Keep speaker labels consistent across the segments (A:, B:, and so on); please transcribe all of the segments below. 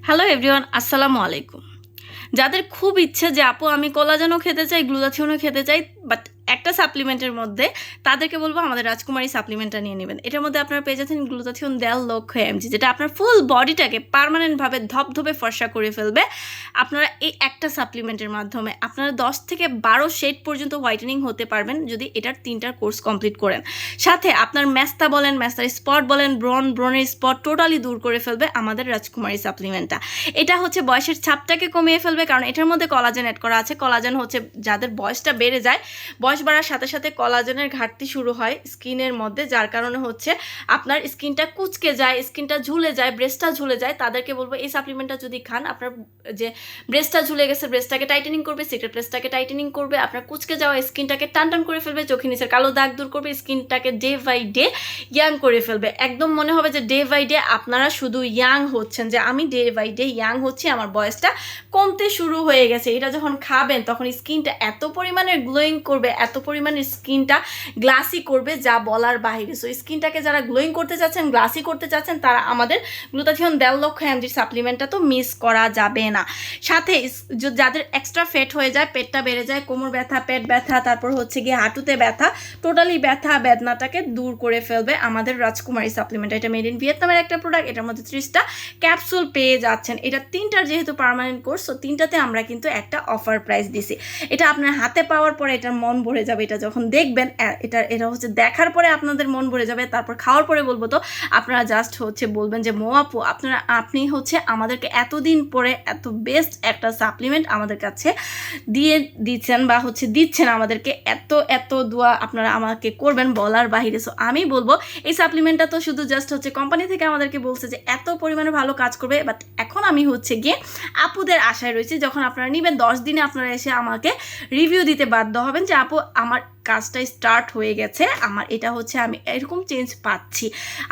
A: Hello everyone, আসসালামু আলাইকুম। যাদের খুব ইচ্ছে যে আপু আমি কোলাজেনও খেতে চাই, গ্লুটাথিয়নও খেতে চাই, বাট একটা সাপ্লিমেন্টের মধ্যে, তাদেরকে বলবো আমাদের রাজকুমারী সাপ্লিমেন্টটা নিয়ে নেবেন। এটার মধ্যে আপনারা পেয়ে যাচ্ছেন গ্লুটাথিয়ন 1.5 লক্ষ এমজি, যেটা আপনার ফুল বডিটাকে পার্মানেন্টভাবে ধপধপে ফর্সা করে ফেলবে। আপনারা এই একটা সাপ্লিমেন্টের মাধ্যমে আপনারা 10 থেকে 12 শেড পর্যন্ত হোয়াইটেনিং হতে পারবেন যদি এটার 3টার কোর্স কমপ্লিট করেন। সাথে আপনার মেস্তা বলেন, মেস্তার স্পট বলেন, ব্রণের স্পট টোটালি দূর করে ফেলবে আমাদের রাজকুমারী সাপ্লিমেন্টটা। এটা হচ্ছে বয়সের ছাপটাকে কমিয়ে ফেলবে, কারণ এটার মধ্যে কলাজেন অ্যাড করা আছে। কলাজেন হচ্ছে যাদের বয়সটা বেড়ে যায়, বয়স বাড়ার সাথে সাথে কলাজেনের ঘাটতি শুরু হয় স্কিনের মধ্যে, যার কারণে হচ্ছে আপনার স্কিনটা কুচকে যায়, স্কিনটা ঝুলে যায়, ব্রেস্টটা ঝুলে যায়। তাদেরকে বলবো এই সাপ্লিমেন্টটা যদি খান, আপনার যে ব্রেস্টটা ঝুলে গেছে ব্রেস্টটাকে টাইটেনিং করবে, সিক্রেট ব্রেস্টটাকে টাইটেনিং করবে, আপনার কুচকে যাওয়া স্কিনটাকে টান টান করে ফেলবে, চোখের নিচের কালো দাগ দূর করবে, স্কিনটাকে ডে বাই ডে ইয়াং করে ফেলবে। একদম মনে হবে যে ডে বাই ডে আপনারা শুধু ইয়াং হচ্ছেন, যে আমি ডে বাই ডে ইয়াং হচ্ছি, আমার বয়সটা কমতে শুরু হয়ে গেছে। এটা যখন খাবেন তখন স্কিনটা এত পরিমাণে গ্লোয়িং করবে, এত পরিমাণে স্কিনটা গ্লাসি করবে যা বলার বাইরে। সো স্কিনটাকে যারা গ্লোয়িং করতে চাচ্ছেন, গ্লাসি করতে চাচ্ছেন, তারা আমাদের গ্লুটাথিয়ন 1.5 লক্ষ এমজির সাপ্লিমেন্টটা তো মিস করা যাবে না। সাথে যাদের এক্সট্রা ফ্যাট হয়ে যায়, পেটটা বেড়ে যায়, কোমর ব্যথা, পেট ব্যথা, তারপর হচ্ছে গিয়ে হাঁটুতে ব্যথা, টোটালি ব্যথা বেদনাটাকে দূর করে ফেলবে আমাদের রাজকুমারী সাপ্লিমেন্ট। এটা মেড ইন ভিয়েতনামের একটা প্রোডাক্ট। এটার মধ্যে 30টা ক্যাপসুল পেয়ে যাচ্ছেন। এটা 3টার যেহেতু পার্মানেন্ট কোর্স, তো 3টাতে আমরা কিন্তু একটা অফার প্রাইস দিছি। এটা আপনার হাতে পাওয়ার পরে এটার মন ভরে যাবে। এটা যখন দেখবেন, এটা হচ্ছে দেখার পরে আপনাদের মন ভরে যাবে। তারপর খাওয়ার পরে বলবো তো আপনারা জাস্ট হচ্ছে বলবেন যে মো আপু আপনি হচ্ছে আমাদেরকে এতদিন পরে এত বেস্ট একটা সাপ্লিমেন্ট আমাদের কাছে দিচ্ছেন, বা হচ্ছে দিচ্ছেন আমাদেরকে, এত দোয়া আপনারা আমাকে করবেন বলার বাহিরে। সো আমি বলবো এই সাপ্লিমেন্টটা তো শুধু জাস্ট হচ্ছে কোম্পানি থেকে আমাদেরকে বলছে যে এত পরিমাণে ভালো কাজ করবে, বাট এখন আমি হচ্ছে গিয়ে আপুদের আশায় রয়েছে, যখন আপনারা নেবেন 10 দিনে আপনারা এসে আমাকে রিভিউ দিতে বাধ্য হবেন যে আপু আমার কাজটা স্টার্ট হয়ে গেছে, আমার এটা হচ্ছে আমি এরকম চেঞ্জ পাচ্ছি।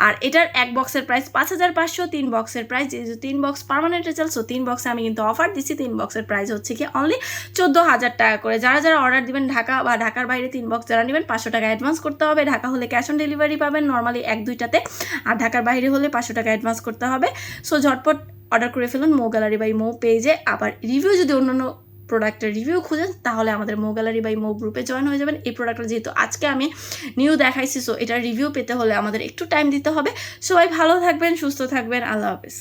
A: আর এটার এক বক্সের প্রাইস 5500, 3 বক্সের প্রাইস, যেহেতু 3 বক্স পার্মানেন্ট রেজাল্ট, সো 3 বক্সে আমি কিন্তু অফার দিচ্ছি। 3 বক্সের প্রাইস হচ্ছে কি অনলি 14,000 টাকা করে। যারা যারা অর্ডার দিবেন ঢাকা বা ঢাকার বাইরে 3 বক্স যারা নেবেন 500 টাকা অ্যাডভান্স করতে হবে। ঢাকা হলে ক্যাশ অন ডেলিভারি পাবেন নর্মালি 1-2টাতে, আর ঢাকার বাইরে হলে 500 টাকা অ্যাডভান্স করতে হবে। সো ঝটপট অর্ডার করে ফেলুন মো গ্যালারি বাই মো পেজে। আবার রিভিউ যদি অন্যান্য প্রোডাক্টের রিভিউ খুঁজেন তাহলে আমাদের মো গ্যালারি বাই মো গ্রুপে জয়েন হয়ে যাবেন। এই প্রোডাক্টটা যেহেতু আজকে আমি নিউ দেখাইছি, সো এটার রিভিউ পেতে হলে আমাদের একটু টাইম দিতে হবে। সবাই ভালো থাকবেন, সুস্থ থাকবেন, আল্লাহ হাফেজ।